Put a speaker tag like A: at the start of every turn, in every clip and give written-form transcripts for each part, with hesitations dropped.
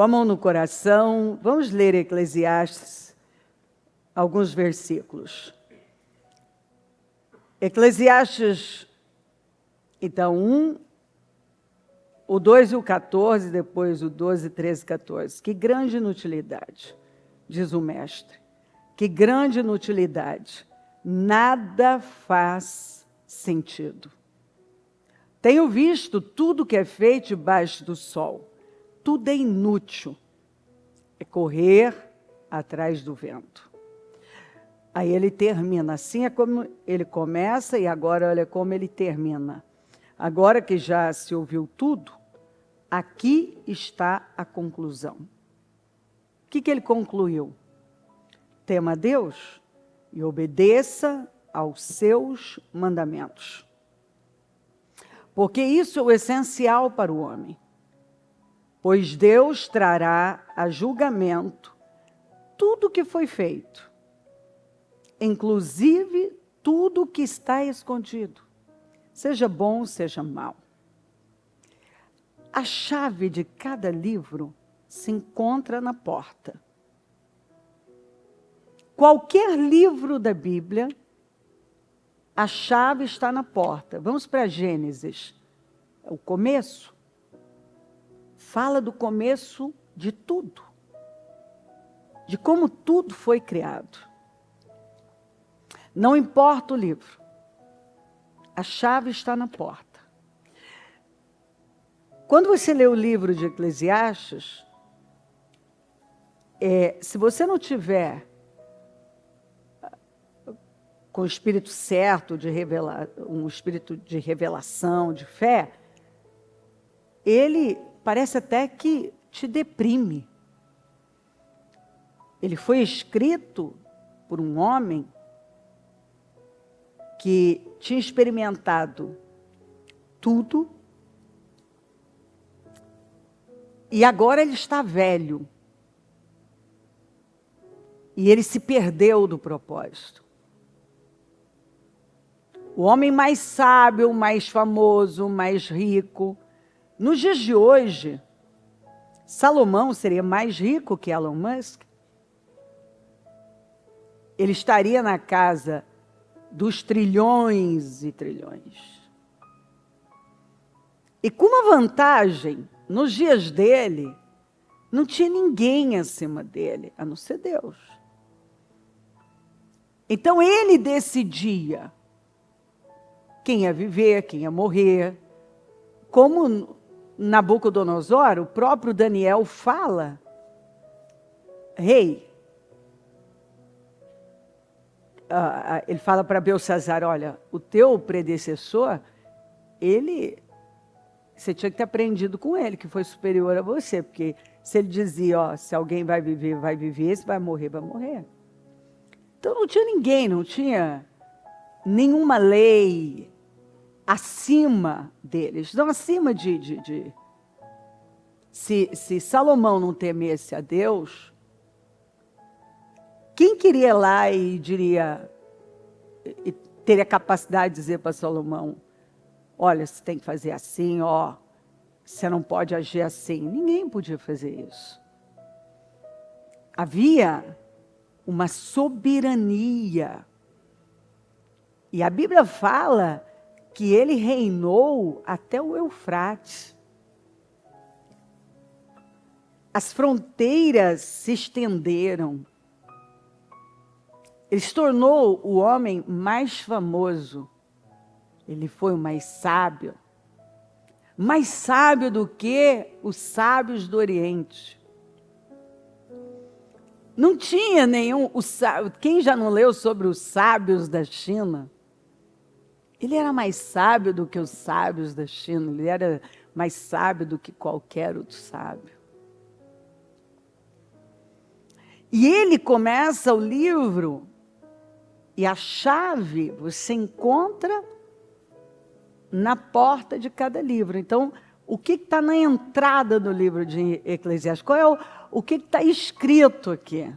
A: a mão no coração, vamos ler Eclesiastes, alguns versículos. Eclesiastes, então, 1, o 2 e o 14, depois o 12, 13 e 14. Que grande inutilidade, diz o mestre. Que grande inutilidade. Nada faz sentido. Tenho visto tudo que é feito debaixo do sol. Tudo é inútil. É correr atrás do vento. Aí ele termina. Assim é como ele começa e agora olha como ele termina. Agora que já se ouviu tudo, aqui está a conclusão. O que ele concluiu? Tema a Deus e obedeça aos seus mandamentos. Porque isso é o essencial para o homem. Pois Deus trará a julgamento tudo o que foi feito, inclusive tudo o que está escondido, seja bom, seja mau. A chave de cada livro se encontra na porta. Qualquer livro da Bíblia, a chave está na porta. Vamos para Gênesis, o começo. Fala do começo de tudo, de como tudo foi criado. Não importa o livro, a chave está na porta. Quando você lê o livro de Eclesiastes, se você não tiver com o espírito certo, um espírito de revelação, de fé, ele parece até que te deprime. Ele foi escrito por um homem que tinha experimentado tudo e agora ele está velho. E ele se perdeu do propósito. O homem mais sábio, mais famoso, mais rico. Nos dias de hoje, Salomão seria mais rico que Elon Musk. Ele estaria na casa dos trilhões e trilhões. E com uma vantagem, nos dias dele, não tinha ninguém acima dele, a não ser Deus. Então ele decidia quem ia viver, quem ia morrer. Como Nabucodonosor, o próprio Daniel fala, rei, ele fala para Belsazar, olha, o teu predecessor, você tinha que ter aprendido com ele, que foi superior a você, porque se ele dizia, se alguém vai viver, se vai morrer, vai morrer. Então não tinha ninguém, não tinha nenhuma lei acima deles, não acima se Salomão não temesse a Deus, quem queria ir lá e teria capacidade de dizer para Salomão, olha, você tem que fazer assim, você não pode agir assim. Ninguém podia fazer isso. Havia uma soberania. E a Bíblia fala que ele reinou até o Eufrates. As fronteiras se estenderam. Ele se tornou o homem mais famoso. Ele foi o mais sábio do que os sábios do Oriente. Não tinha nenhum... Quem já não leu sobre os sábios da China? Ele era mais sábio do que os sábios da China. Ele era mais sábio do que qualquer outro sábio. E ele começa o livro, e a chave você encontra na porta de cada livro. Então, o que está na entrada do livro de Eclesiastes? Qual é o que está escrito aqui?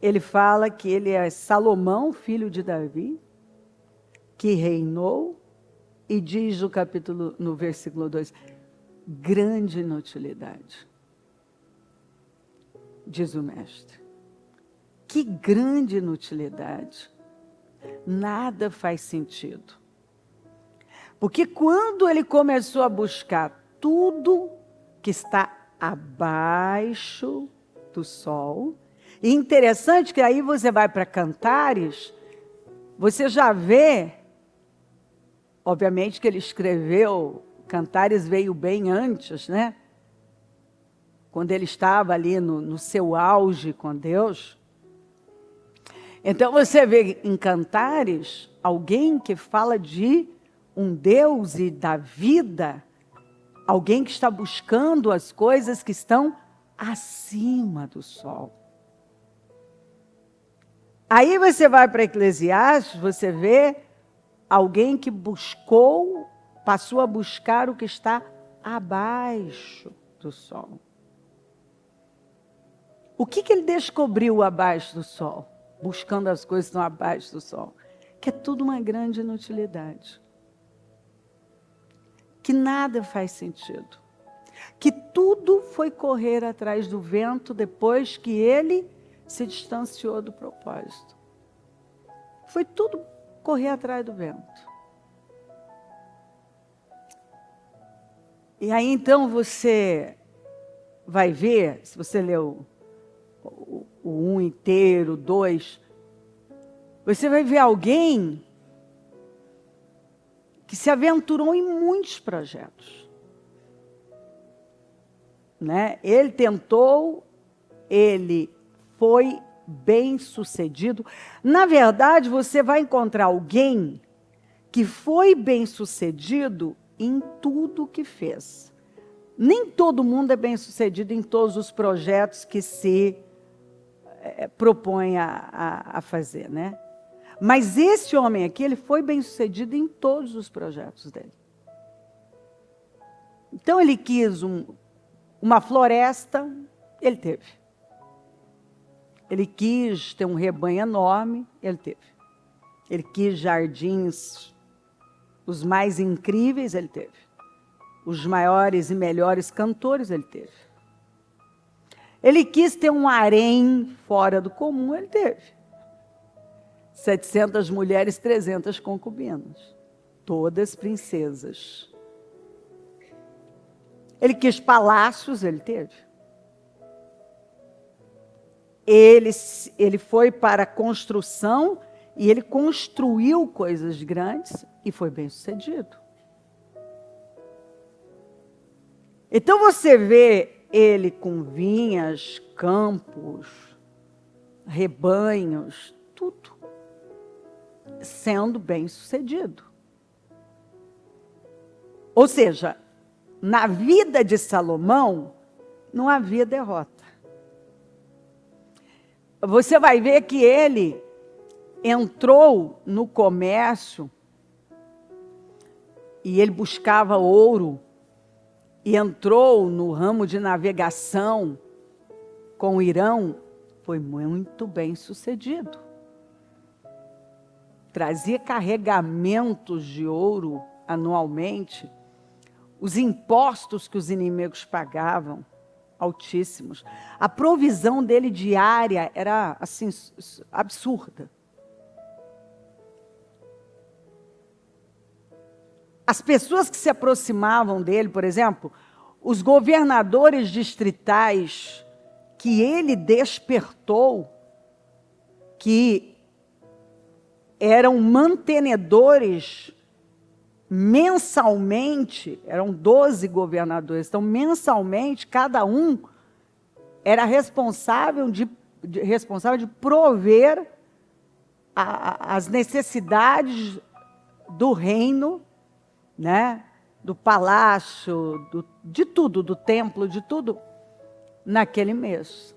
A: Ele fala que ele é Salomão, filho de Davi, que reinou, e diz no versículo 2, grande inutilidade, diz o mestre. Que grande inutilidade. Nada faz sentido. Porque quando ele começou a buscar tudo que está abaixo do sol, e interessante que aí você vai para Cantares, você já vê, obviamente que ele escreveu, Cantares veio bem antes, né? Quando ele estava ali no seu auge com Deus. Então você vê em Cantares alguém que fala de um Deus e da vida, alguém que está buscando as coisas que estão acima do sol. Aí você vai para Eclesiastes, você vê alguém que passou a buscar o que está abaixo do sol. O que ele descobriu abaixo do sol? Buscando as coisas que estão abaixo do sol. Que é tudo uma grande inutilidade. Que nada faz sentido. Que tudo foi correr atrás do vento depois que ele se distanciou do propósito. Foi tudo correr atrás do vento. E aí então você vai ver, se você leu o 1 inteiro, o 2, você vai ver alguém que se aventurou em muitos projetos. Né? Ele tentou, ele foi bem sucedido. Na verdade, você vai encontrar alguém que foi bem sucedido em tudo que fez. Nem todo mundo é bem sucedido em todos os projetos que se propõe a fazer, né? Mas esse homem aqui, ele foi bem sucedido em todos os projetos dele. Então ele quis uma floresta, ele teve. Ele quis ter um rebanho enorme, ele teve. Ele quis jardins, os mais incríveis, ele teve. Os maiores e melhores cantores, ele teve. Ele quis ter um harém fora do comum, ele teve. 700 mulheres, 300 concubinas. Todas princesas. Ele quis palácios, ele teve. Ele foi para a construção e ele construiu coisas grandes e foi bem sucedido. Então você vê ele com vinhas, campos, rebanhos, tudo sendo bem sucedido. Ou seja, na vida de Salomão não havia derrota. Você vai ver que ele entrou no comércio e ele buscava ouro e entrou no ramo de navegação com o Irão, foi muito bem sucedido. Trazia carregamentos de ouro anualmente, os impostos que os inimigos pagavam, altíssimos. A provisão dele diária era assim absurda. As pessoas que se aproximavam dele, por exemplo, os governadores distritais que ele despertou, que eram mantenedores mensalmente, eram 12 governadores, então mensalmente cada um era responsável de prover as necessidades do reino, né? Do palácio, de tudo, do templo, de tudo, naquele mês.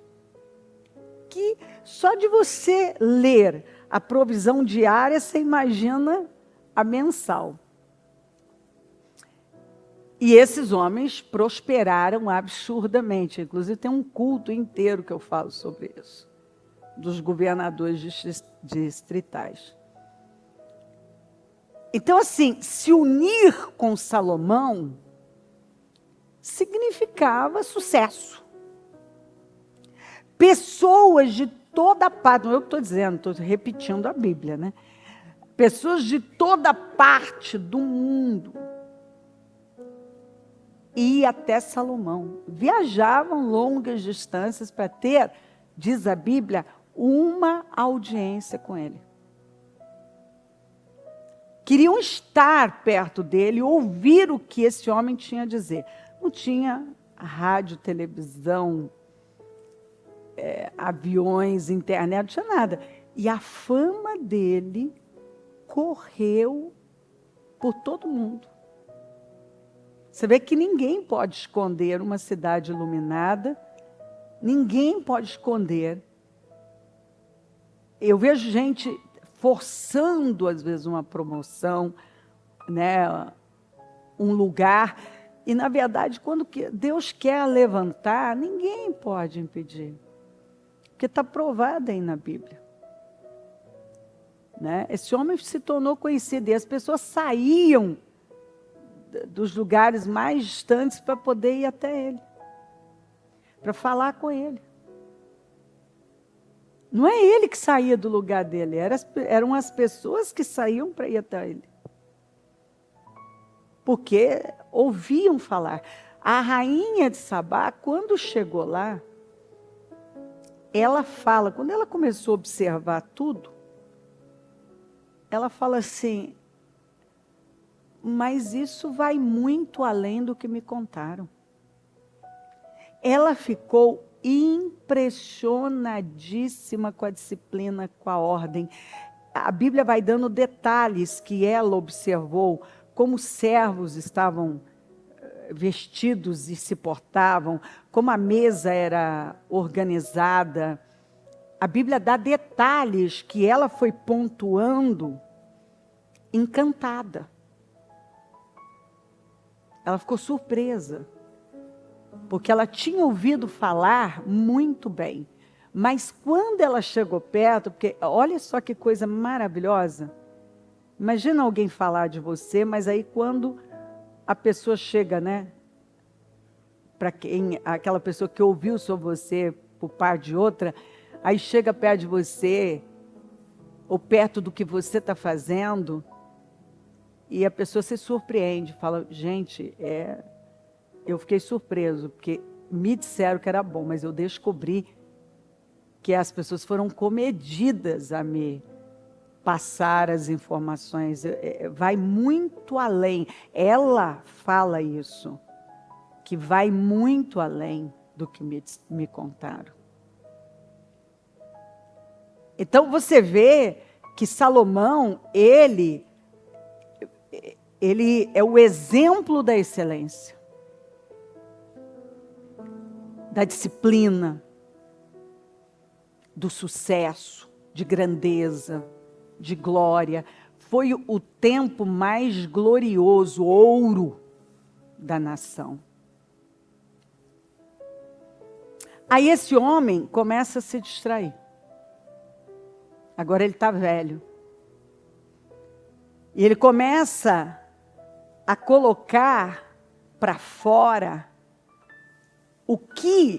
A: Que só de você ler a provisão diária, você imagina a mensal. E esses homens prosperaram absurdamente. Inclusive tem um culto inteiro que eu falo sobre isso, dos governadores distritais. Então, assim, se unir com Salomão significava sucesso. Pessoas de toda parte, não é eu que estou dizendo, estou repetindo a Bíblia, né? Pessoas de toda parte do mundo iam até Salomão. Viajavam longas distâncias para ter, diz a Bíblia, uma audiência com ele. Queriam estar perto dele, ouvir o que esse homem tinha a dizer. Não tinha rádio, televisão, aviões, internet, não tinha nada. E a fama dele correu por todo mundo. Você vê que ninguém pode esconder uma cidade iluminada, ninguém pode esconder. Eu vejo gente forçando, às vezes, uma promoção, né, um lugar, e, na verdade, quando Deus quer levantar, ninguém pode impedir, porque está provado aí na Bíblia. Né? Esse homem se tornou conhecido, e as pessoas saíam dos lugares mais distantes para poder ir até ele, para falar com ele. Não é ele que saía do lugar dele, eram as pessoas que saíam para ir até ele. Porque ouviam falar. A rainha de Sabá, quando chegou lá, ela fala, quando ela começou a observar tudo, ela fala assim, mas isso vai muito além do que me contaram. Ela ficou impressionadíssima com a disciplina, com a ordem. A Bíblia vai dando detalhes que ela observou, como os servos estavam vestidos e se portavam, como a mesa era organizada. A Bíblia dá detalhes que ela foi pontuando, encantada. Ela ficou surpresa, porque ela tinha ouvido falar muito bem. Mas quando ela chegou perto, porque olha só que coisa maravilhosa. Imagina alguém falar de você, mas aí quando a pessoa chega, né? Para quem, aquela pessoa que ouviu sobre você por parte de outra, aí chega perto de você, ou perto do que você está fazendo, e a pessoa se surpreende, fala, gente, eu fiquei surpreso, porque me disseram que era bom, mas eu descobri que as pessoas foram comedidas a me passar as informações. Vai muito além. Ela fala isso, que vai muito além do que me contaram. Então você vê que Salomão, ele é o exemplo da excelência, da disciplina, do sucesso, de grandeza, de glória. Foi o tempo mais glorioso, ouro da nação. Aí esse homem começa a se distrair. Agora ele está velho. E ele começa a colocar para fora o que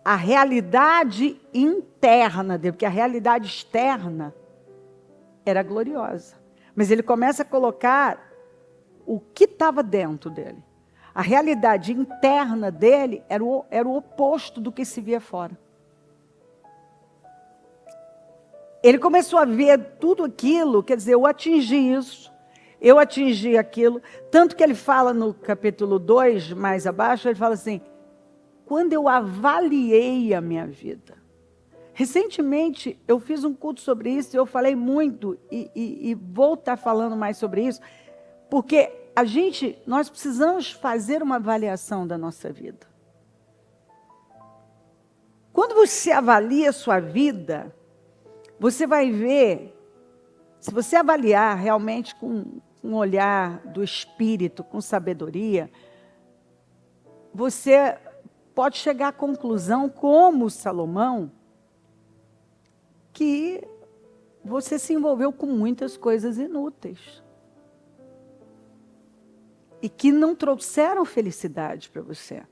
A: a realidade interna dele, porque a realidade externa era gloriosa. Mas ele começa a colocar o que estava dentro dele. A realidade interna dele era o oposto do que se via fora. Ele começou a ver tudo aquilo, quer dizer, eu atingi isso, eu atingi aquilo. Tanto que ele fala no capítulo 2, mais abaixo, ele fala assim, quando eu avaliei a minha vida. Recentemente, eu fiz um culto sobre isso, eu falei muito, e vou estar falando mais sobre isso, porque nós precisamos fazer uma avaliação da nossa vida. Quando você avalia a sua vida, você vai ver, se você avaliar realmente com um olhar do Espírito, com sabedoria, você pode chegar à conclusão, como Salomão, que você se envolveu com muitas coisas inúteis. e que não trouxeram felicidade para você,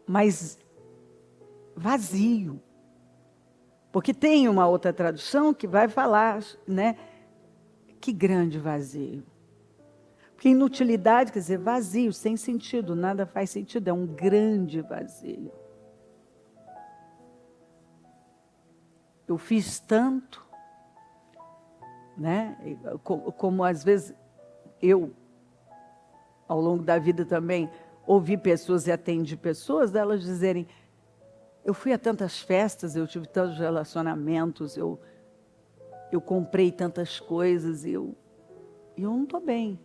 A: mas vazio. Porque tem uma outra tradução que vai falar, né? Que grande vazio. Porque inutilidade quer dizer vazio, sem sentido, nada faz sentido, é um grande vazio. Eu fiz tanto, né? Como às vezes eu, ao longo da vida também, ouvi pessoas e atendi pessoas, delas dizerem, eu fui a tantas festas, eu tive tantos relacionamentos, eu comprei tantas coisas e eu não estou bem.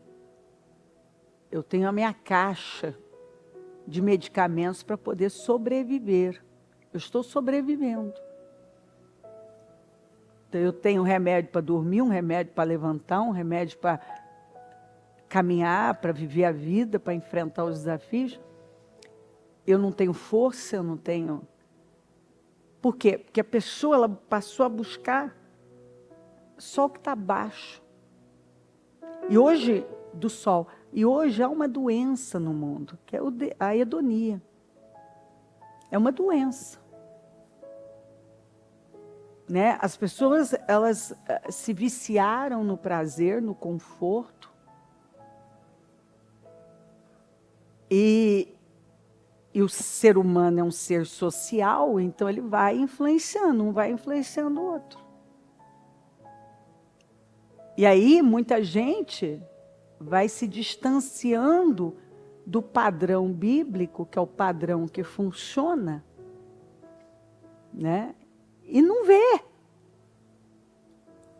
A: Eu tenho a minha caixa de medicamentos para poder sobreviver. Eu estou sobrevivendo. Então, eu tenho um remédio para dormir, um remédio para levantar, um remédio para caminhar, para viver a vida, para enfrentar os desafios. Eu não tenho força, eu não tenho... Por quê? Porque a pessoa ela passou a buscar só o que está abaixo. E hoje, do sol. E hoje há uma doença no mundo, que é a hedonia. É uma doença. Né? As pessoas, elas se viciaram no prazer, no conforto. E o ser humano é um ser social, então ele vai influenciando, um vai influenciando o outro. E aí, muita gente vai se distanciando do padrão bíblico, que é o padrão que funciona, né? E não vê.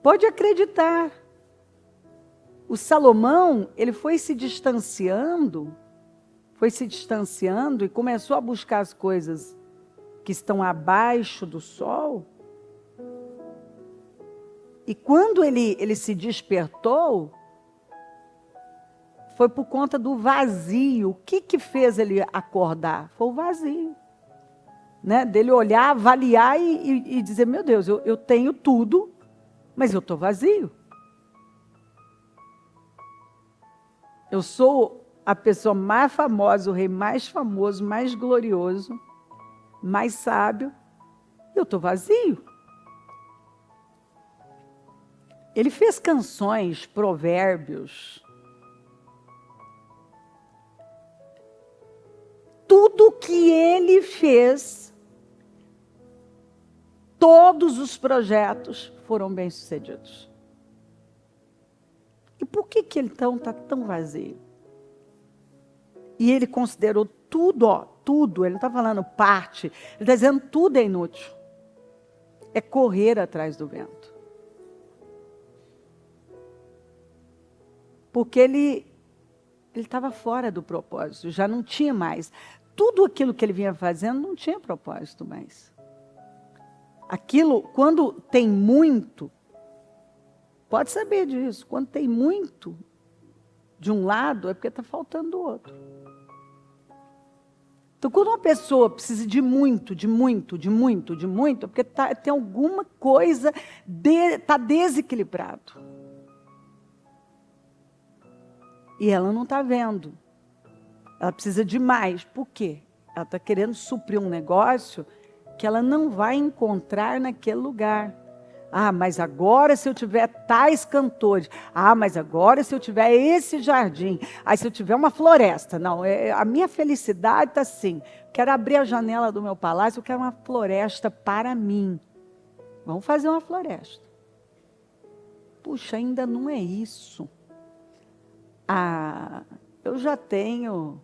A: Pode acreditar. O Salomão, ele foi se distanciando e começou a buscar as coisas que estão abaixo do sol. E quando ele se despertou, foi por conta do vazio. O que fez ele acordar? Foi o vazio. Né? Dele olhar, avaliar e dizer, meu Deus, eu tenho tudo, mas eu estou vazio. Eu sou a pessoa mais famosa, o rei mais famoso, mais glorioso, mais sábio, eu estou vazio. Ele fez canções, provérbios. Tudo que ele fez, todos os projetos foram bem-sucedidos. E por que ele então está tão vazio? E ele considerou tudo, tudo, ele não está falando parte, ele está dizendo tudo é inútil. É correr atrás do vento. Porque ele estava fora do propósito, já não tinha mais. Tudo aquilo que ele vinha fazendo não tinha propósito mais. Aquilo, quando tem muito, pode saber disso, quando tem muito de um lado, é porque está faltando do outro. Então, quando uma pessoa precisa de muito, é porque tem alguma coisa, está desequilibrado. E ela não está vendo. Ela precisa de mais. Por quê? Ela está querendo suprir um negócio que ela não vai encontrar naquele lugar. Ah, mas agora se eu tiver tais cantores. Ah, mas agora se eu tiver esse jardim. Ah, se eu tiver uma floresta. Não, a minha felicidade está assim. Quero abrir a janela do meu palácio, eu quero uma floresta para mim. Vamos fazer uma floresta. Puxa, ainda não é isso. Ah, eu já tenho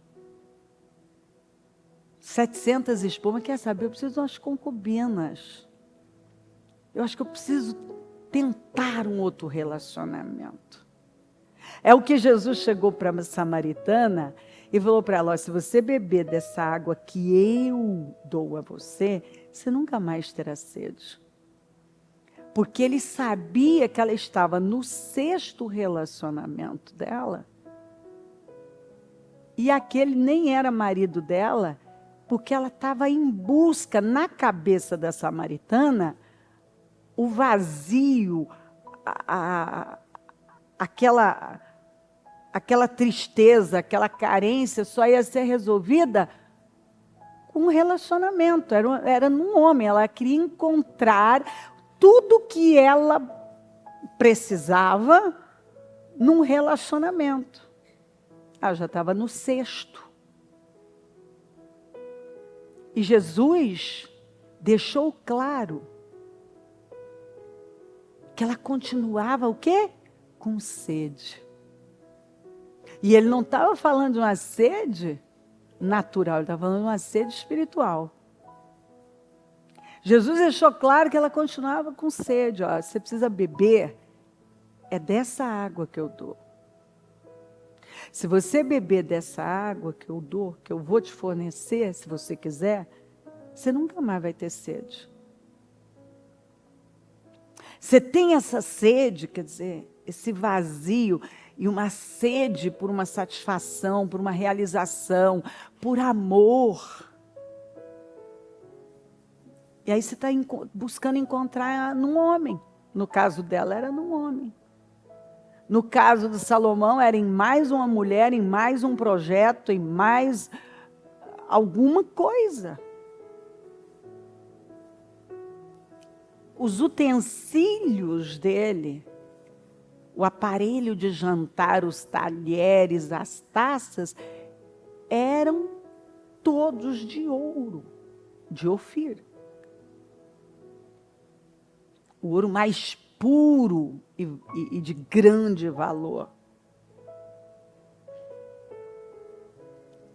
A: 700 espomas, quer saber? Eu preciso de umas concubinas. Eu acho que eu preciso tentar um outro relacionamento. É o que Jesus chegou para a samaritana e falou para ela, se você beber dessa água que eu dou a você, você nunca mais terá sede. Porque ele sabia que ela estava no 6º relacionamento dela. E aquele nem era marido dela, porque ela estava em busca, na cabeça da samaritana, o vazio, aquela aquela tristeza, aquela carência só ia ser resolvida com um relacionamento. Era num homem, ela queria encontrar tudo que ela precisava num relacionamento. Ela já estava no 6º. E Jesus deixou claro que ela continuava o quê? Com sede. E ele não estava falando de uma sede natural, ele estava falando de uma sede espiritual. Jesus deixou claro que ela continuava com sede. Ó, você precisa beber, é dessa água que eu dou. Se você beber dessa água que eu dou, que eu vou te fornecer, se você quiser, você nunca mais vai ter sede. Você tem essa sede, quer dizer, esse vazio e uma sede por uma satisfação, por uma realização, por amor. E aí você está buscando encontrar num homem. No caso dela, era num homem. No caso de Salomão, era em mais uma mulher, em mais um projeto, em mais alguma coisa. Os utensílios dele, o aparelho de jantar, os talheres, as taças, eram todos de ouro, de Ofir. O ouro mais puro e de grande valor.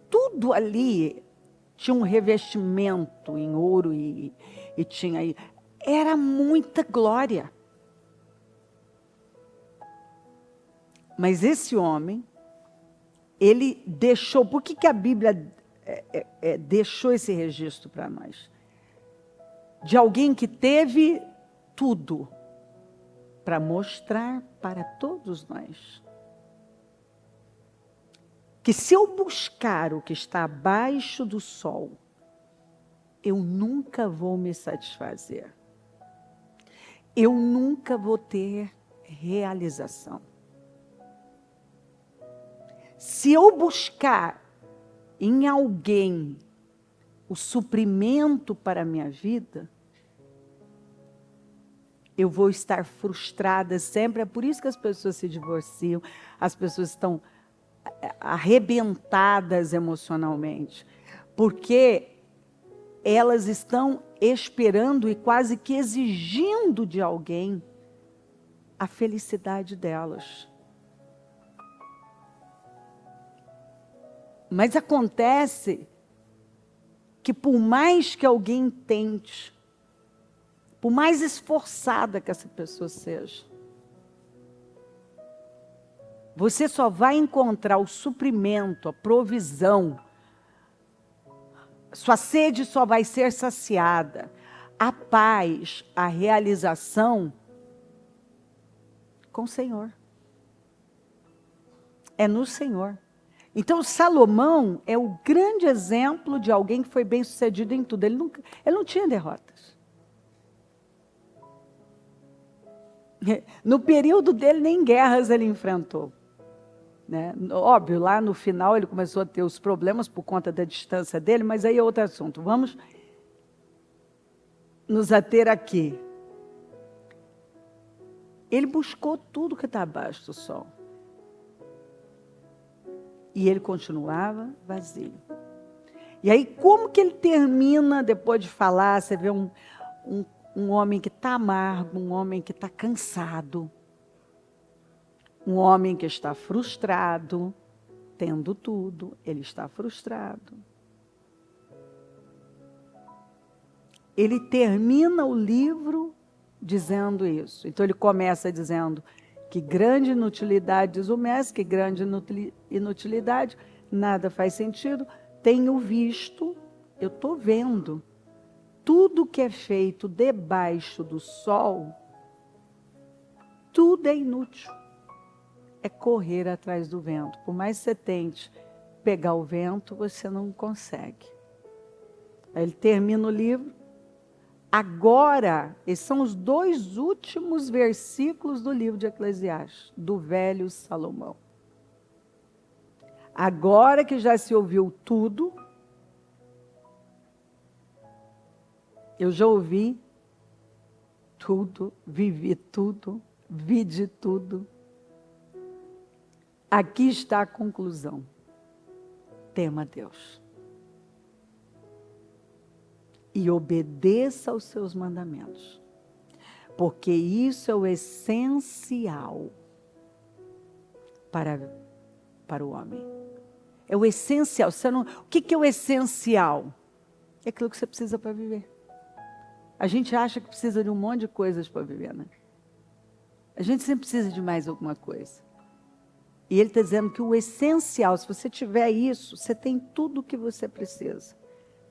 A: Tudo ali tinha um revestimento em ouro e tinha aí. Era muita glória. Mas esse homem, ele deixou. Por que a Bíblia deixou esse registro para nós? De alguém que teve tudo para mostrar para todos nós que se eu buscar o que está abaixo do sol, eu nunca vou me satisfazer. Eu nunca vou ter realização. Se eu buscar em alguém o suprimento para a minha vida, eu vou estar frustrada sempre. É por isso que as pessoas se divorciam, as pessoas estão arrebentadas emocionalmente, porque elas estão esperando e quase que exigindo de alguém a felicidade delas. Mas acontece que por mais que alguém tente, por mais esforçada que essa pessoa seja, você só vai encontrar o suprimento, a provisão, sua sede só vai ser saciada, a paz, a realização com o Senhor. É no Senhor. Então, Salomão é o grande exemplo de alguém que foi bem sucedido em tudo. Ele não tinha derrotas. No período dele, nem guerras ele enfrentou. Né? Óbvio, lá no final ele começou a ter os problemas por conta da distância dele, mas aí é outro assunto. Vamos nos ater aqui. Ele buscou tudo que está abaixo do sol. E ele continuava vazio. E aí, como que ele termina, depois de falar, você vê um homem que está amargo, um homem que está cansado, um homem que está frustrado, tendo tudo, ele está frustrado. Ele termina o livro dizendo isso. Então ele começa dizendo que grande inutilidade, diz o mestre, que grande inutilidade, nada faz sentido, tenho visto, eu estou vendo, tudo que é feito debaixo do sol, tudo é inútil. É correr atrás do vento. Por mais que você tente pegar o vento, você não consegue. Aí ele termina o livro. Agora, esses são os 2 últimos versículos do livro de Eclesiastes, do velho Salomão. Agora que já se ouviu tudo, eu já ouvi tudo, vivi tudo, vi de tudo. Aqui está a conclusão. Tema a Deus. E obedeça aos seus mandamentos. Porque isso é o essencial para o homem. É o essencial. O que é o essencial? É aquilo que você precisa para viver. A gente acha que precisa de um monte de coisas para viver, né? A gente sempre precisa de mais alguma coisa. E ele está dizendo que o essencial, se você tiver isso, você tem tudo o que você precisa.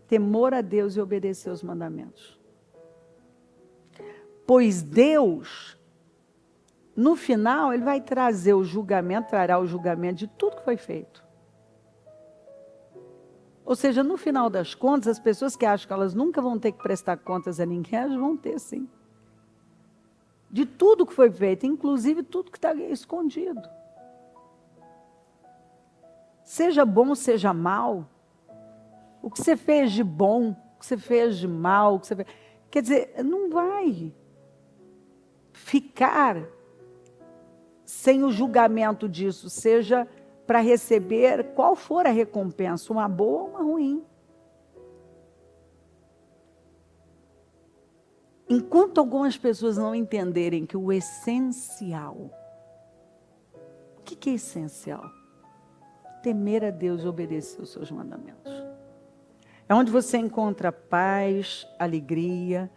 A: Temor a Deus e obedecer aos mandamentos. Pois Deus, no final, Ele vai trazer o julgamento, trará o julgamento de tudo que foi feito. Ou seja, no final das contas, as pessoas que acham que elas nunca vão ter que prestar contas a ninguém, elas vão ter sim. De tudo que foi feito, inclusive tudo que está escondido. Seja bom, seja mal, o que você fez de bom, o que você fez de mal, o que você fez... Quer dizer, não vai ficar sem o julgamento disso, seja para receber qual for a recompensa, uma boa ou uma ruim. Enquanto algumas pessoas não entenderem que o essencial, o que é essencial? Temer a Deus e obedecer os seus mandamentos. É onde você encontra paz, alegria,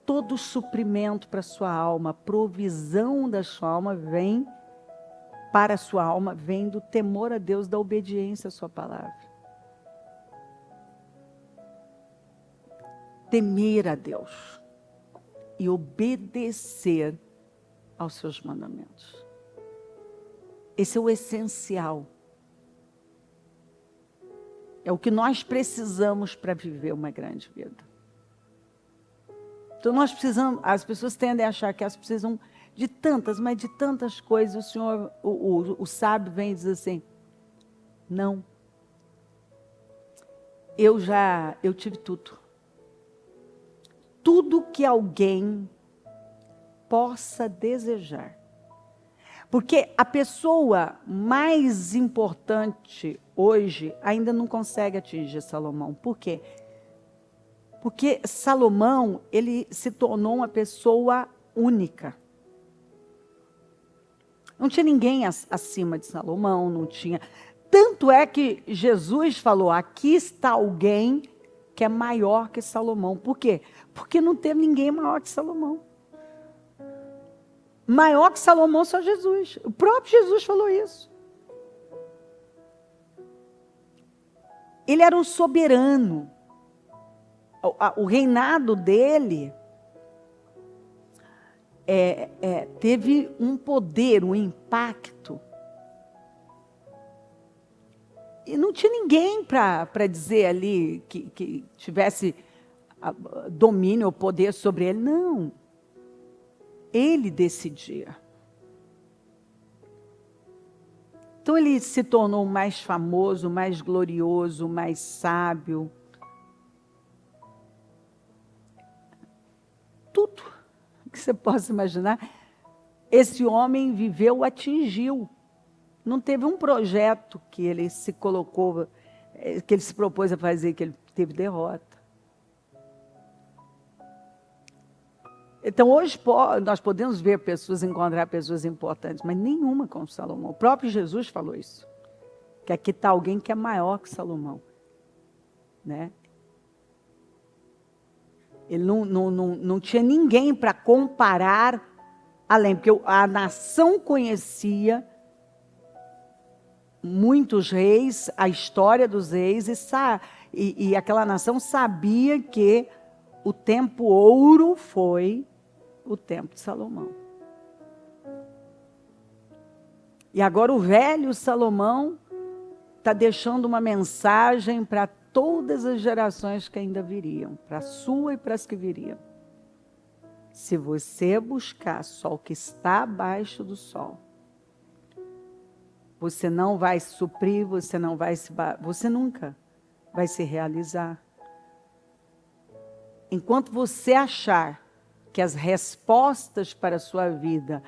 A: todo o suprimento para a sua alma, provisão da sua alma vem para a sua alma, vem do temor a Deus, da obediência à sua palavra. Temer a Deus e obedecer aos seus mandamentos. Esse é o essencial. É o que nós precisamos para viver uma grande vida. Então nós precisamos, as pessoas tendem a achar que elas precisam de tantas, mas de tantas coisas. O Senhor, o sábio vem e diz assim, não. Eu tive tudo. Tudo que alguém possa desejar. Porque a pessoa mais importante hoje ainda não consegue atingir Salomão. Por quê? Porque Salomão, ele se tornou uma pessoa única. Não tinha ninguém acima de Salomão, não tinha. Tanto é que Jesus falou, aqui está alguém que é maior que Salomão. Por quê? Porque não teve ninguém maior que Salomão. Maior que Salomão, só Jesus. O próprio Jesus falou isso. Ele era um soberano. O reinado dele teve um poder, um impacto. E não tinha ninguém para dizer ali que tivesse domínio ou poder sobre ele. Não. Ele decidia. Então ele se tornou mais famoso, mais glorioso, mais sábio. Tudo que você possa imaginar, esse homem viveu, atingiu. Não teve um projeto que ele se colocou, que ele se propôs a fazer, que ele teve derrota. Então, hoje nós podemos ver pessoas, encontrar pessoas importantes, mas nenhuma como Salomão. O próprio Jesus falou isso. Que aqui está alguém que é maior que Salomão. Né? Ele não tinha ninguém para comparar além, porque a nação conhecia muitos reis, a história dos reis, e aquela nação sabia que o tempo ouro foi o tempo de Salomão. E agora o velho Salomão está deixando uma mensagem para todas as gerações que ainda viriam, para a sua e para as que viriam. Se você buscar só o que está abaixo do sol, você não vai suprir, você nunca vai se realizar. Enquanto você achar que as respostas para a sua vida,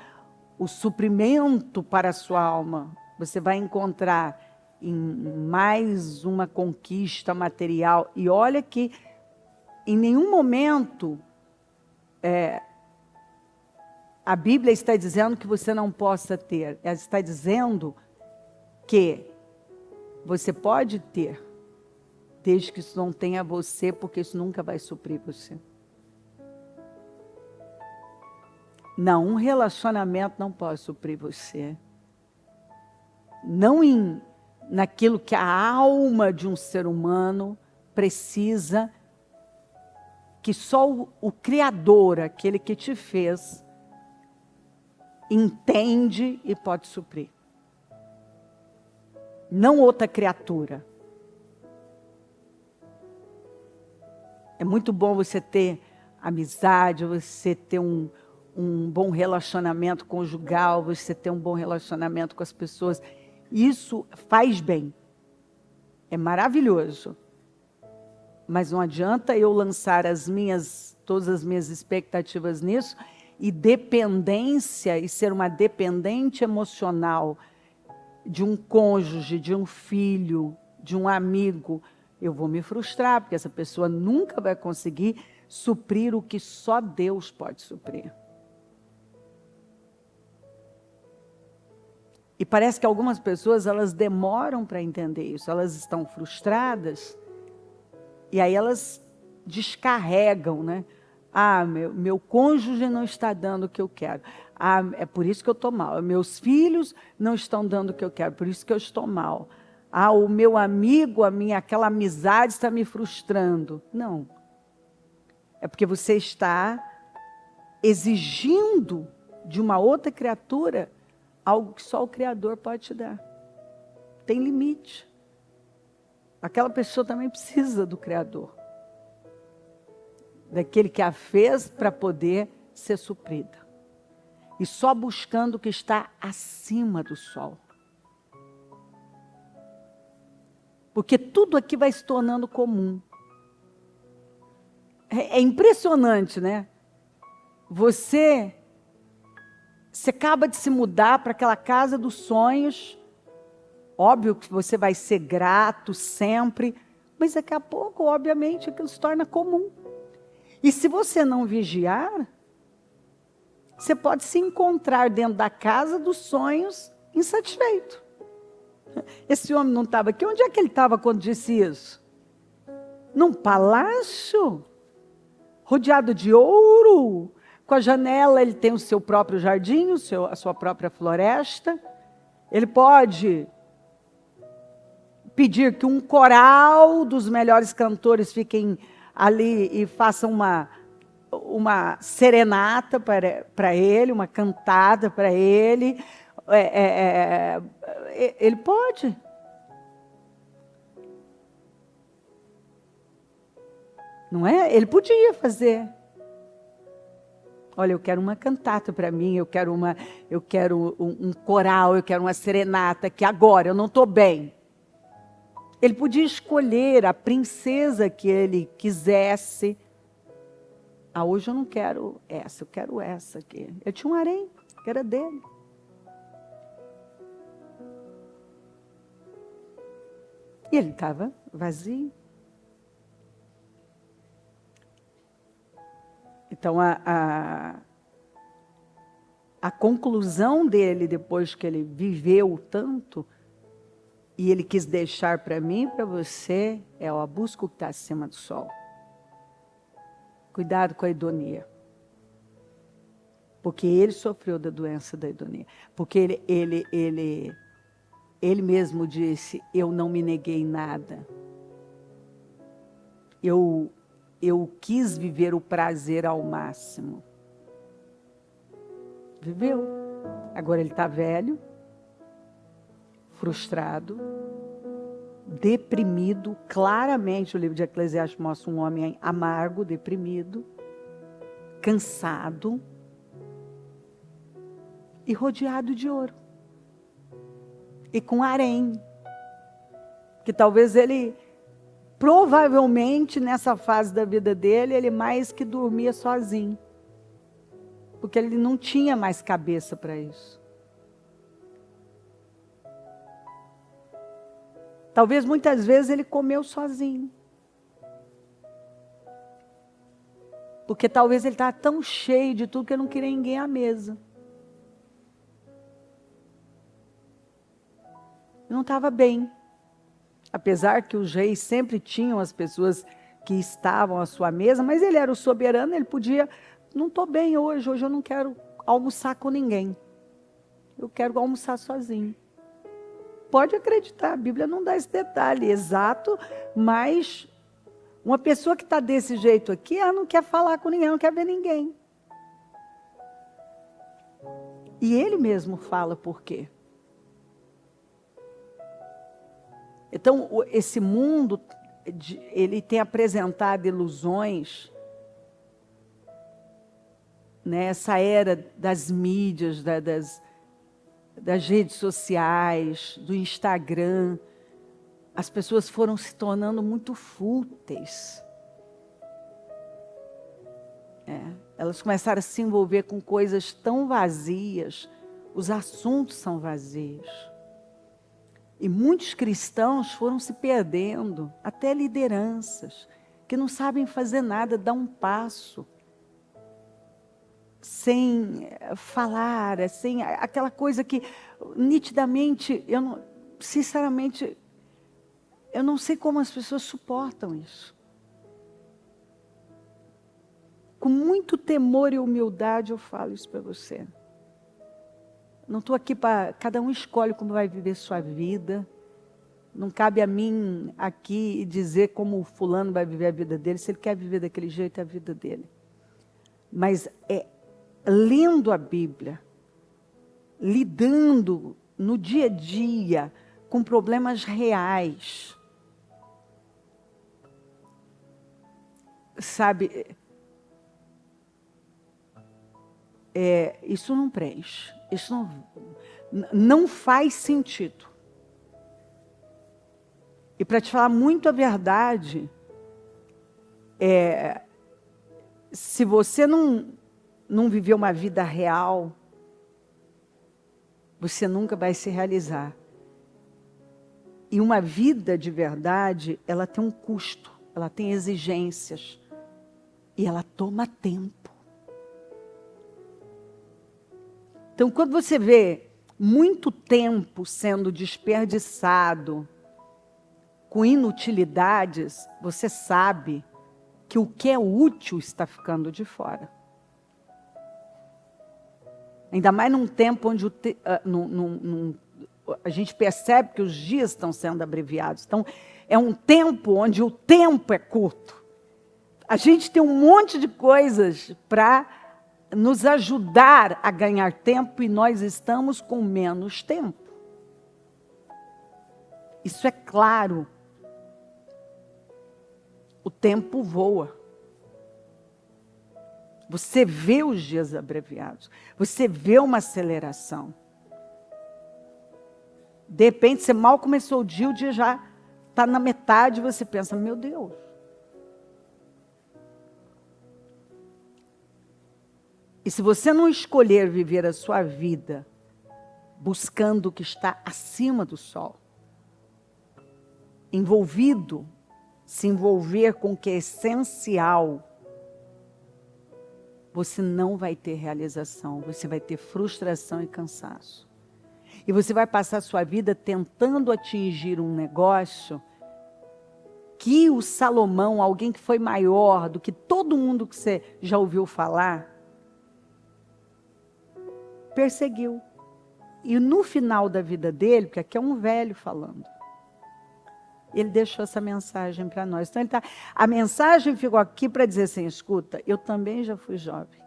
A: o suprimento para a sua alma, você vai encontrar em mais uma conquista material. E olha que em nenhum momento a Bíblia está dizendo que você não possa ter. Ela está dizendo que você pode ter, desde que isso não tenha você, porque isso nunca vai suprir você. Não, um relacionamento não pode suprir você. Não naquilo que a alma de um ser humano precisa, que só o Criador, aquele que te fez, entende e pode suprir. Não outra criatura. É muito bom você ter amizade, você ter um bom relacionamento conjugal, você ter um bom relacionamento com as pessoas. Isso faz bem. É maravilhoso. Mas não adianta eu lançar todas as minhas expectativas nisso e dependência, e ser uma dependente emocional de um cônjuge, de um filho, de um amigo. Eu vou me frustrar, porque essa pessoa nunca vai conseguir suprir o que só Deus pode suprir. E parece que algumas pessoas, elas demoram para entender isso. Elas estão frustradas e aí elas descarregam, né? Ah, meu cônjuge não está dando o que eu quero. Ah, é por isso que eu estou mal. Meus filhos não estão dando o que eu quero, por isso que eu estou mal. Ah, o meu amigo, aquela amizade está me frustrando. Não. É porque você está exigindo de uma outra criatura algo que só o Criador pode te dar. Tem limite. Aquela pessoa também precisa do Criador. Daquele que a fez para poder ser suprida. E só buscando o que está acima do sol. Porque tudo aqui vai se tornando comum. É impressionante, né? Você acaba de se mudar para aquela casa dos sonhos. Óbvio que você vai ser grato sempre, mas daqui a pouco, obviamente, aquilo se torna comum. E se você não vigiar, você pode se encontrar dentro da casa dos sonhos insatisfeito. Esse homem não estava aqui. Onde é que ele estava quando disse isso? Num palácio, rodeado de ouro. Com a janela, ele tem o seu próprio jardim, a sua própria floresta. Ele pode pedir que um coral dos melhores cantores fiquem ali e façam uma serenata para ele, uma cantada para ele. Ele pode. Não é? Ele podia fazer. Olha, eu quero uma cantata para mim, eu quero um coral, eu quero uma serenata, que agora eu não estou bem. Ele podia escolher a princesa que ele quisesse. Ah, hoje eu não quero essa, eu quero essa aqui. Eu tinha um harém, que era dele. E ele estava vazio. Então, a conclusão dele, depois que ele viveu tanto, e ele quis deixar para mim e para você, a busca o que está acima do sol. Cuidado com a hedonia. Porque ele sofreu da doença da hedonia. Porque ele mesmo disse, eu não me neguei nada. Eu quis viver o prazer ao máximo. Viveu. Agora ele está velho, frustrado, deprimido. Claramente o livro de Eclesiastes mostra um homem amargo, deprimido, cansado e rodeado de ouro. e com harém. Que talvez ele, provavelmente nessa fase da vida dele, ele mais que dormia sozinho. Porque ele não tinha mais cabeça para isso. Talvez muitas vezes ele comeu sozinho. Porque talvez ele estava tão cheio de tudo que ele não queria ninguém à mesa. Não estava bem. Apesar que os reis sempre tinham as pessoas que estavam à sua mesa, mas ele era o soberano, ele podia, não estou bem hoje eu não quero almoçar com ninguém. Eu quero almoçar sozinho. Pode acreditar, a Bíblia não dá esse detalhe exato, mas uma pessoa que está desse jeito aqui, ela não quer falar com ninguém, não quer ver ninguém. E ele mesmo fala por quê. Então, esse mundo, ele tem apresentado ilusões, né? Essa era das mídias, das redes sociais, do Instagram, as pessoas foram se tornando muito fúteis. Elas começaram a se envolver com coisas tão vazias, os assuntos são vazios. E muitos cristãos foram se perdendo, até lideranças, que não sabem fazer nada, dar um passo, sem falar, sem aquela coisa que nitidamente, sinceramente, eu não sei como as pessoas suportam isso. Com muito temor e humildade eu falo isso para você. Não estou aqui para... Cada um escolhe como vai viver sua vida. Não cabe a mim aqui dizer como o fulano vai viver a vida dele. Se ele quer viver daquele jeito, é a vida dele. Mas lendo a Bíblia, lidando no dia a dia com problemas reais. Sabe, isso não preenche. Isso não faz sentido. E para te falar muito a verdade, se você não viver uma vida real, você nunca vai se realizar. E uma vida de verdade, ela tem um custo, ela tem exigências. E ela toma tempo. Então, quando você vê muito tempo sendo desperdiçado com inutilidades, você sabe que o que é útil está ficando de fora. Ainda mais num tempo onde a gente percebe que os dias estão sendo abreviados. Então, é um tempo onde o tempo é curto. A gente tem um monte de coisas para nos ajudar a ganhar tempo e nós estamos com menos tempo. Isso é claro. O tempo voa. Você vê os dias abreviados. Você vê uma aceleração. De repente, você mal começou o dia já está na metade e você pensa, meu Deus. E se você não escolher viver a sua vida buscando o que está acima do sol, se envolver com o que é essencial, você não vai ter realização, você vai ter frustração e cansaço. E você vai passar a sua vida tentando atingir um negócio que o Salomão, alguém que foi maior do que todo mundo que você já ouviu falar, perseguiu. E no final da vida dele, porque aqui é um velho falando, ele deixou essa mensagem para nós. Então, a mensagem ficou aqui para dizer assim, escuta, eu também já fui jovem.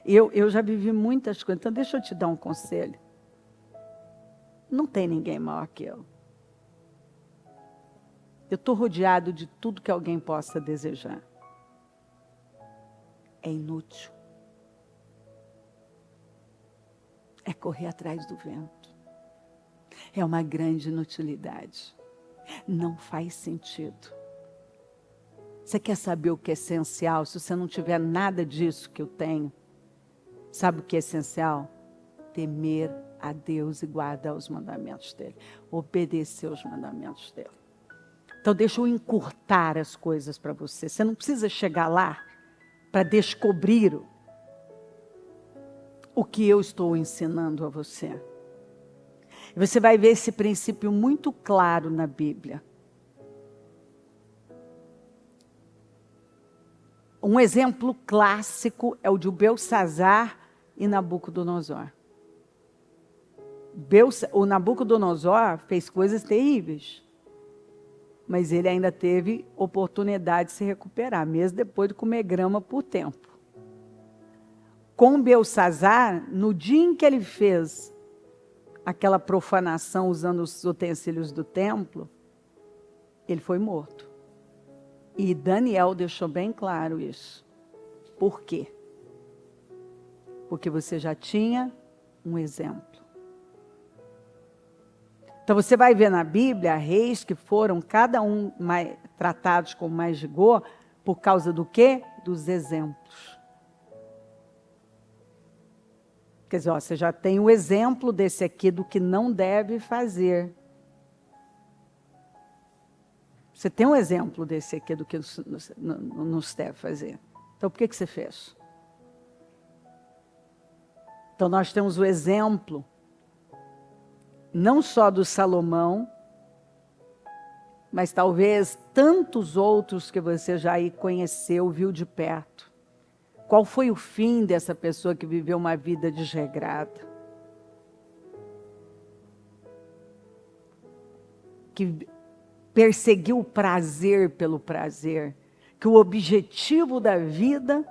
A: Eu já vivi muitas coisas, então deixa eu te dar um conselho. Não tem ninguém maior que eu. Eu estou rodeado de tudo que alguém possa desejar. É inútil. É correr atrás do vento. É uma grande inutilidade. Não faz sentido. Você quer saber o que é essencial? Se você não tiver nada disso que eu tenho, sabe o que é essencial? Temer a Deus e guardar os mandamentos dele. Obedecer os mandamentos dele. Então deixa eu encurtar as coisas para você. Você não precisa chegar lá para descobrir o que eu estou ensinando a você. Você vai ver esse princípio muito claro na Bíblia. Um exemplo clássico é o de Belsazar e Nabucodonosor. O Nabucodonosor fez coisas terríveis, mas ele ainda teve oportunidade de se recuperar, mesmo depois de comer grama por tempo. Com Belsazar, no dia em que ele fez aquela profanação usando os utensílios do templo, ele foi morto. E Daniel deixou bem claro isso. Por quê? Porque você já tinha um exemplo. Então você vai ver na Bíblia reis que foram cada um tratados com mais rigor por causa do quê? Dos exemplos. Quer dizer, você já tem o exemplo desse aqui do que não deve fazer. Você tem um exemplo desse aqui do que não se deve fazer. Então, por que você fez? Então, nós temos o exemplo, não só do Salomão, mas talvez tantos outros que você já aí conheceu, viu de perto. Qual foi o fim dessa pessoa que viveu uma vida desregrada? Que perseguiu o prazer pelo prazer. Que o objetivo da vida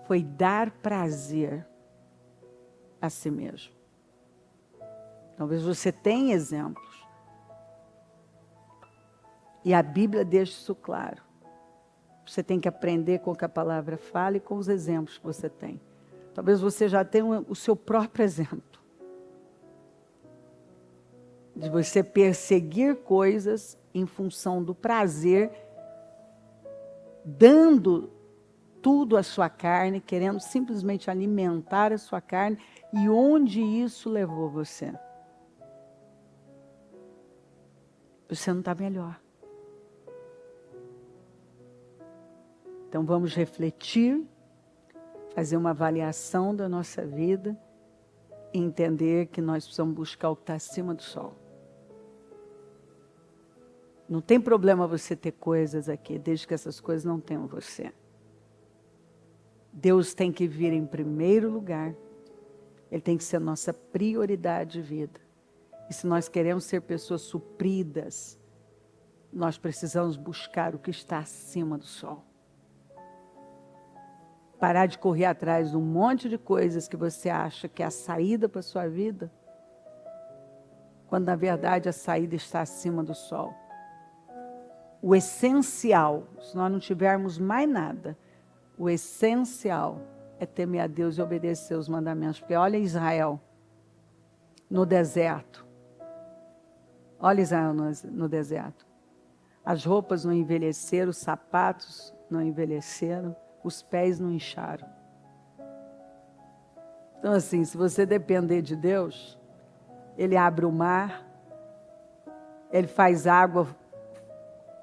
A: foi dar prazer a si mesmo. Talvez você tenha exemplos. E a Bíblia deixa isso claro. Você tem que aprender com o que a palavra fala e com os exemplos que você tem. Talvez você já tenha o seu próprio exemplo. De você perseguir coisas em função do prazer, dando tudo à sua carne, querendo simplesmente alimentar a sua carne, e onde isso levou você? Você não está melhor. Então vamos refletir, fazer uma avaliação da nossa vida e entender que nós precisamos buscar o que está acima do sol. Não tem problema você ter coisas aqui, desde que essas coisas não tenham você. Deus tem que vir em primeiro lugar. Ele tem que ser a nossa prioridade de vida. E se nós queremos ser pessoas supridas, nós precisamos buscar o que está acima do sol. Parar de correr atrás de um monte de coisas que você acha que é a saída para a sua vida, quando na verdade a saída está acima do sol. O essencial, se nós não tivermos mais nada, o essencial é temer a Deus e obedecer os mandamentos. Porque olha Israel no deserto. Olha Israel no deserto. As roupas não envelheceram, os sapatos não envelheceram, os pés não incharam. Então assim, se você depender de Deus, Ele abre o mar, Ele faz água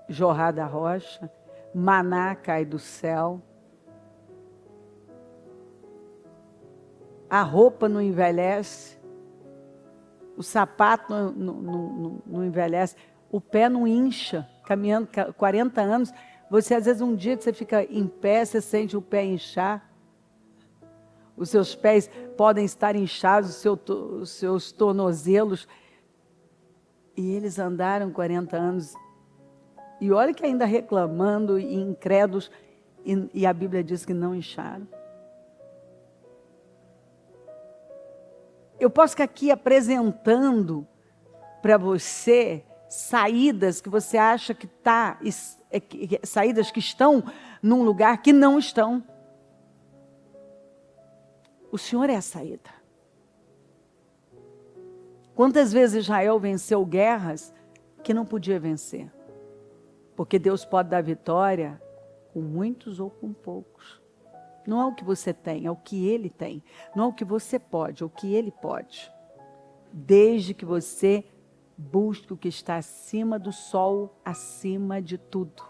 A: jorrar da rocha, maná cai do céu, a roupa não envelhece, o sapato não envelhece, o pé não incha, caminhando 40 anos, você às vezes um dia que você fica em pé, você sente o pé inchar, os seus pés podem estar inchados, os seus tornozelos, e eles andaram 40 anos, e olha que ainda reclamando e incrédulos, e a Bíblia diz que não incharam. Eu posso ficar aqui apresentando para você saídas que você acha que está, saídas que estão num lugar que não estão. O Senhor é a saída. Quantas vezes Israel venceu guerras que não podia vencer? Porque Deus pode dar vitória com muitos ou com poucos. Não é o que você tem, é o que Ele tem. Não é o que você pode, é o que Ele pode. Desde que você busque o que está acima do sol, acima de tudo.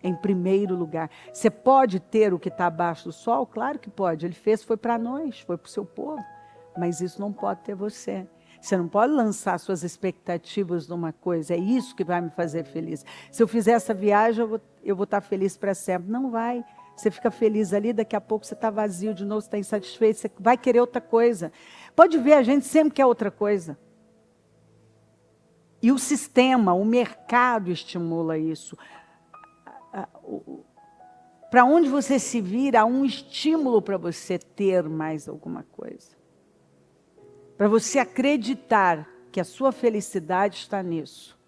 A: Em primeiro lugar. Você pode ter o que está abaixo do sol? Claro que pode. Ele fez, foi para nós, foi para o seu povo. Mas isso não pode ter você. Você não pode lançar suas expectativas numa coisa. É isso que vai me fazer feliz. Se eu fizer essa viagem, eu vou estar feliz para sempre. Não vai. Você fica feliz ali, daqui a pouco você está vazio de novo, você está insatisfeito, você vai querer outra coisa. Pode ver, a gente sempre quer outra coisa. E o sistema, o mercado estimula isso. Para onde você se vira, há um estímulo para você ter mais alguma coisa. Para você acreditar que a sua felicidade está nisso.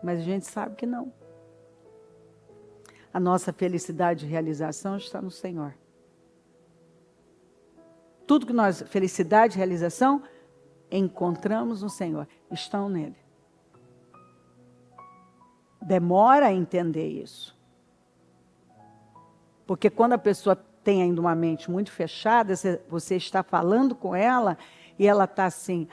A: Mas a gente sabe que não. A nossa felicidade e realização está no Senhor. Tudo que nós, felicidade e realização, encontramos no Senhor, estão nele. Demora a entender isso. Porque quando a pessoa tem ainda uma mente muito fechada, você está falando com ela e ela está assim,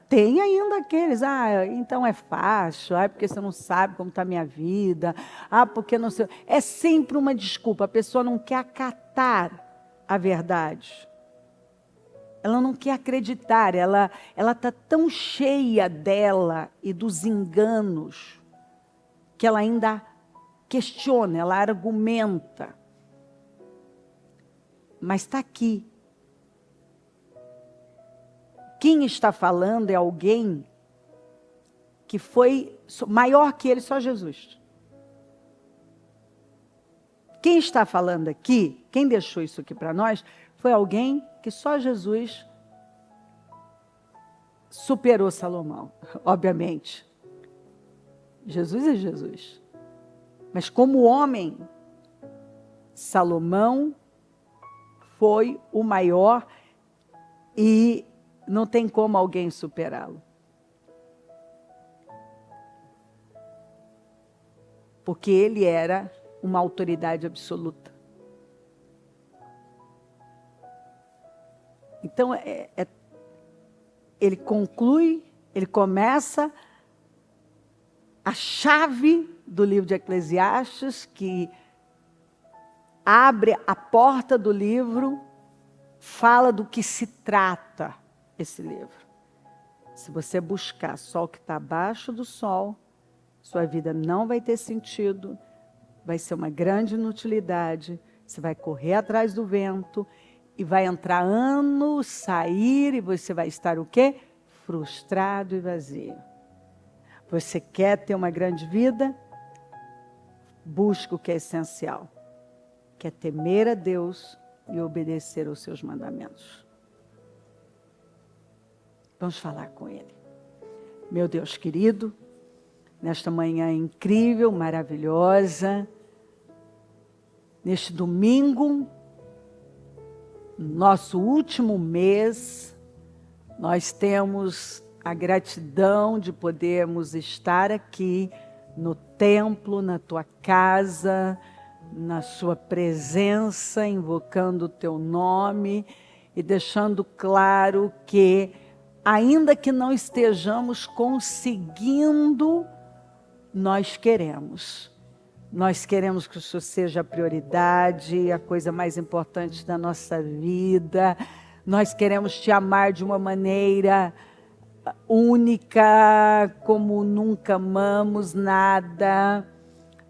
A: tem ainda aqueles, então é fácil, porque você não sabe como está a minha vida, porque não sei. É sempre uma desculpa, a pessoa não quer acatar a verdade. Ela não quer acreditar, ela está tão cheia dela e dos enganos, que ela ainda questiona, ela argumenta. Mas está aqui. Quem está falando é alguém que foi maior que ele, só Jesus. Quem está falando aqui, quem deixou isso aqui para nós, foi alguém que só Jesus superou Salomão, obviamente. Jesus é Jesus. Mas como homem, Salomão foi o maior e não tem como alguém superá-lo. Porque ele era uma autoridade absoluta. Então, ele conclui, ele começa a chave do livro de Eclesiastes, que abre a porta do livro, fala do que se trata esse livro. Se você buscar só o que está abaixo do sol, sua vida não vai ter sentido, vai ser uma grande inutilidade, você vai correr atrás do vento, e vai entrar anos, sair, e você vai estar o quê? Frustrado e vazio. Você quer ter uma grande vida? Busca o que é essencial. Que é temer a Deus e obedecer aos seus mandamentos. Vamos falar com Ele. Meu Deus querido, nesta manhã incrível, maravilhosa, neste domingo, nosso último mês, nós temos a gratidão de podermos estar aqui no templo, na tua casa, na sua presença, invocando o teu nome e deixando claro que, ainda que não estejamos conseguindo, nós queremos. Nós queremos que o Senhor seja a prioridade, a coisa mais importante da nossa vida. Nós queremos te amar de uma maneira única, como nunca amamos nada.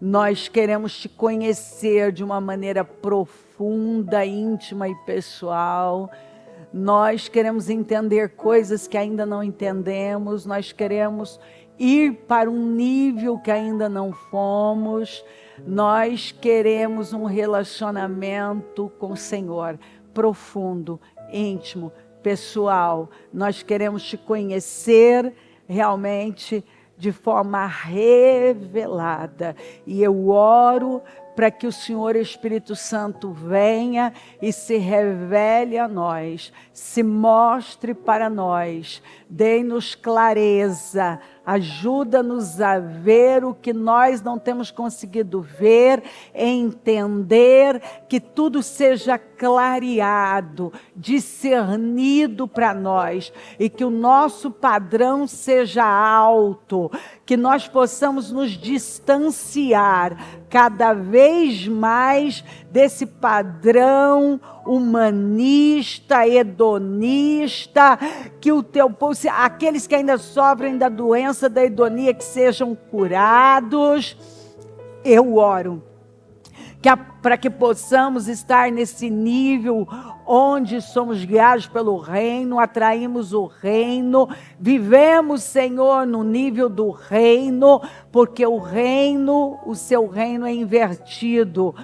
A: Nós queremos te conhecer de uma maneira profunda, íntima e pessoal. Nós queremos entender coisas que ainda não entendemos. Nós queremos ir para um nível que ainda não fomos. Nós queremos um relacionamento com o Senhor, profundo, íntimo, pessoal. Nós queremos te conhecer realmente de forma revelada. E eu oro para que o Senhor Espírito Santo venha e se revele a nós, se mostre para nós, dê-nos clareza, ajuda-nos a ver o que nós não temos conseguido ver, entender, que tudo seja clareado, discernido para nós, e que o nosso padrão seja alto, que nós possamos nos distanciar cada vez mais desse padrão humanista, hedonista, que o teu povo, aqueles que ainda sofrem da doença da hedonia, que sejam curados. Eu oro para que possamos estar nesse nível onde somos guiados pelo reino, atraímos o reino, vivemos, Senhor, no nível do reino, porque o reino, o seu reino é invertido.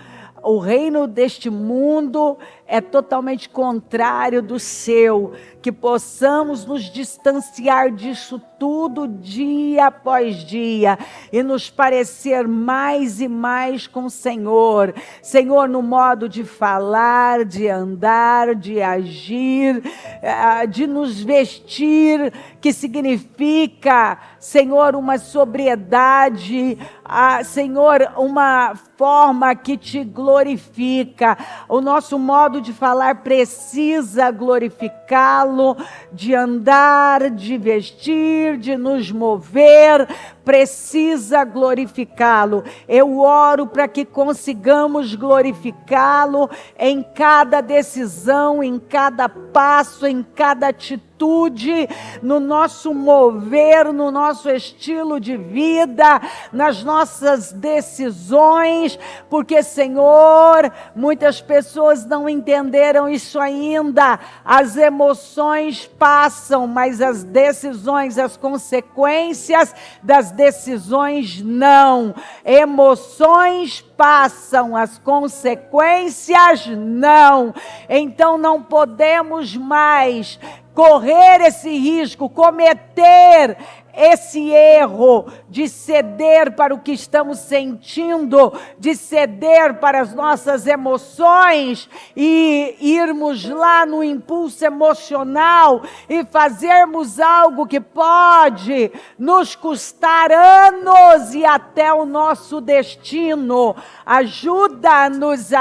A: O reino deste mundo é totalmente contrário do seu, que possamos nos distanciar disso tudo dia após dia e nos parecer mais e mais com o Senhor. Senhor, no modo de falar, de andar, de agir, de nos vestir, que significa, Senhor, uma sobriedade, Senhor, uma forma que te glorifica. O nosso modo de falar precisa glorificá-lo, de andar, de vestir, de nos mover, precisa glorificá-lo. Eu oro para que consigamos glorificá-lo em cada decisão, em cada passo, em cada atitude, no nosso mover, no nosso estilo de vida, nas nossas decisões, porque, Senhor, muitas pessoas não entenderam isso ainda. As emoções passam, mas as decisões, as consequências das decisões não. Emoções passam, as consequências não. Então não podemos mais correr esse risco, cometer esse erro de ceder para o que estamos sentindo, de ceder para as nossas emoções e irmos lá no impulso emocional e fazermos algo que pode nos custar anos e até o nosso destino. Ajuda-nos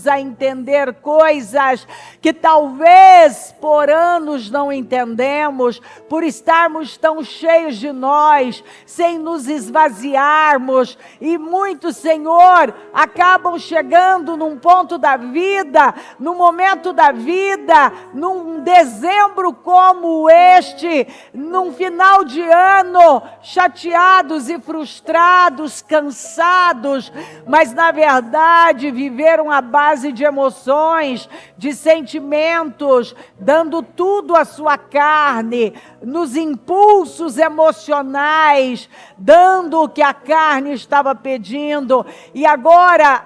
A: a entender coisas que talvez por anos não entendemos, por estarmos tão cheios de nós, sem nos esvaziarmos, e muitos, Senhor, acabam chegando num ponto da vida, num momento da vida, num dezembro como este, num final de ano, chateados e frustrados, cansados, mas na verdade viveram à base de emoções, de sentimentos, dando tudo à sua carne, nos impulsos emocionais, dando o que a carne estava pedindo, e agora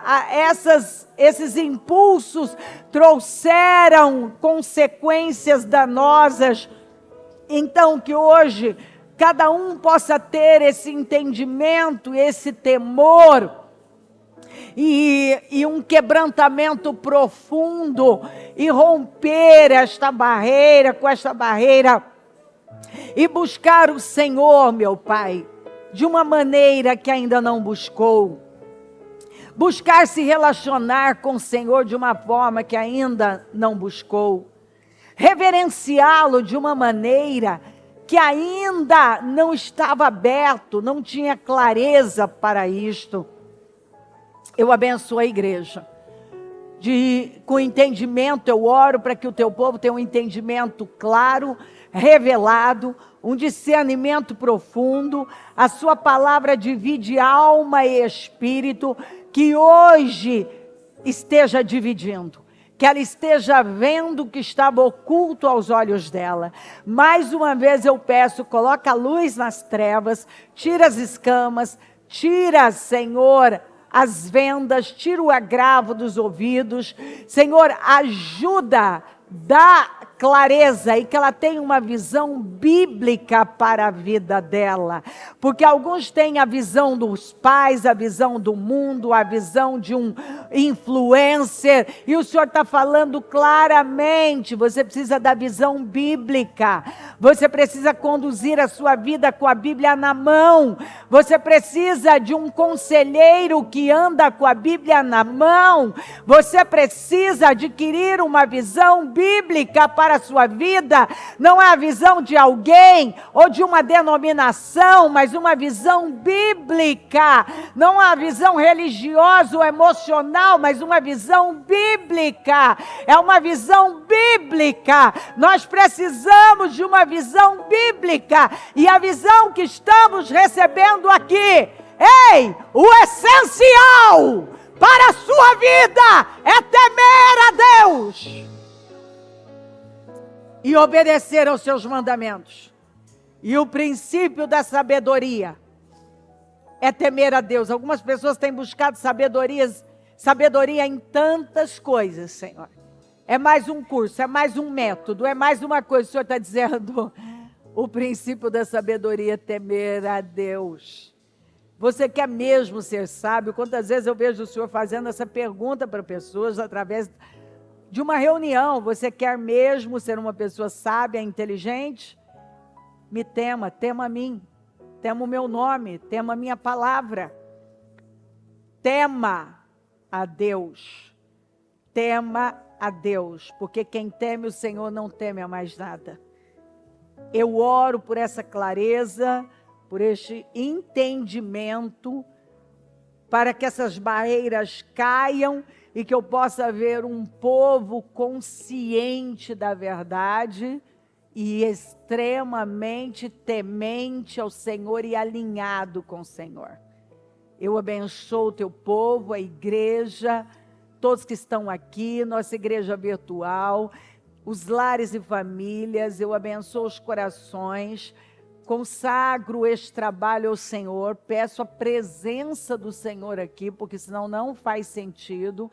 A: esses impulsos trouxeram consequências danosas. Então que hoje cada um possa ter esse entendimento, esse temor, e um quebrantamento profundo, e romper esta barreira, com esta barreira, e buscar o Senhor, meu Pai, de uma maneira que ainda não buscou. Buscar se relacionar com o Senhor de uma forma que ainda não buscou. Reverenciá-lo de uma maneira que ainda não estava aberto, não tinha clareza para isto. Eu abençoo a igreja. Com entendimento, eu oro para que o teu povo tenha um entendimento claro, revelado, um discernimento profundo. A sua palavra divide alma e espírito, que hoje esteja dividindo, que ela esteja vendo o que estava oculto aos olhos dela. Mais uma vez eu peço, coloca a luz nas trevas, tira as escamas, tira, Senhor, as vendas, tira o agravo dos ouvidos. Senhor, ajuda, dá clareza e que ela tenha uma visão bíblica para a vida dela. Porque alguns têm a visão dos pais, a visão do mundo, a visão de um influencer. E o Senhor está falando claramente, você precisa da visão bíblica. Você precisa conduzir a sua vida com a Bíblia na mão. Você precisa de um conselheiro que anda com a Bíblia na mão. Você precisa adquirir uma visão bíblica para a sua vida. Não é a visão de alguém ou de uma denominação, mas uma visão bíblica. Não é uma visão religiosa ou emocional, mas uma visão bíblica. É uma visão bíblica. Nós precisamos de uma visão bíblica. E a visão que estamos recebendo aqui, o essencial para a sua vida é temer a Deus e obedecer aos seus mandamentos. E o princípio da sabedoria é temer a Deus. Algumas pessoas têm buscado sabedoria em tantas coisas, Senhor. É mais um curso, é mais um método, é mais uma coisa. O Senhor está dizendo, o princípio da sabedoria é temer a Deus. Você quer mesmo ser sábio? Quantas vezes eu vejo o Senhor fazendo essa pergunta para pessoas através de uma reunião. Você quer mesmo ser uma pessoa sábia, inteligente? Me tema, tema a mim. Tema o meu nome, tema a minha palavra. Tema a Deus. Tema a Deus. Porque quem teme o Senhor não teme a mais nada. Eu oro por essa clareza, por este entendimento, para que essas barreiras caiam e que eu possa ver um povo consciente da verdade e extremamente temente ao Senhor e alinhado com o Senhor. Eu abençoo o teu povo, a igreja, todos que estão aqui, nossa igreja virtual, os lares e famílias. Eu abençoo os corações. Consagro este trabalho ao Senhor, peço a presença do Senhor aqui, porque senão não faz sentido,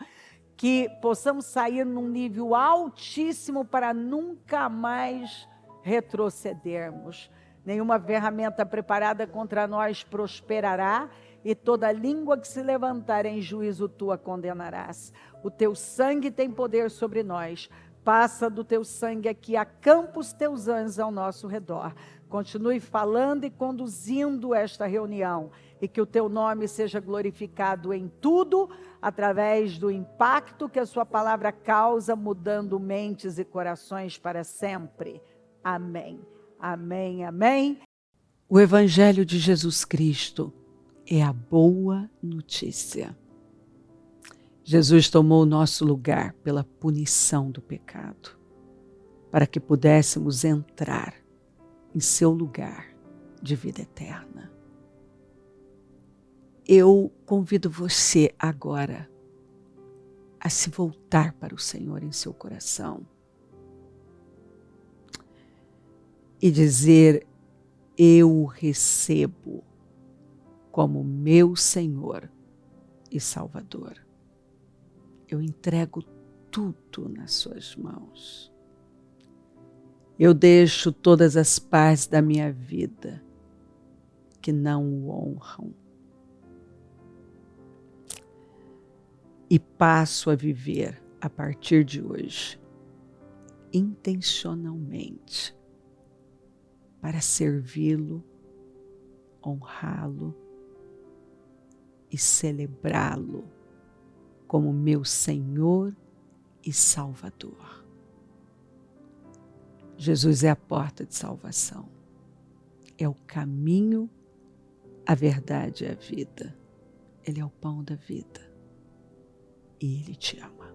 A: que possamos sair num nível altíssimo para nunca mais retrocedermos. Nenhuma ferramenta preparada contra nós prosperará, e toda língua que se levantar em juízo tu a condenarás. O teu sangue tem poder sobre nós. Passa do teu sangue aqui, acampa os teus anjos ao nosso redor. Continue falando e conduzindo esta reunião, e que o teu nome seja glorificado em tudo, através do impacto que a sua palavra causa, mudando mentes e corações para sempre. Amém, amém, amém. O Evangelho de Jesus Cristo é a boa notícia. Jesus tomou o nosso lugar pela punição do pecado, para que pudéssemos entrar em seu lugar de vida eterna. Eu convido você agora a se voltar para o Senhor em seu coração e dizer: eu o recebo como meu Senhor e Salvador. Eu entrego tudo nas suas mãos. Eu deixo todas as partes da minha vida que não o honram e passo a viver a partir de hoje intencionalmente para servi-lo, honrá-lo e celebrá-lo como meu Senhor e Salvador. Jesus é a porta de salvação, é o caminho, a verdade e a vida. Ele é o pão da vida e Ele te ama.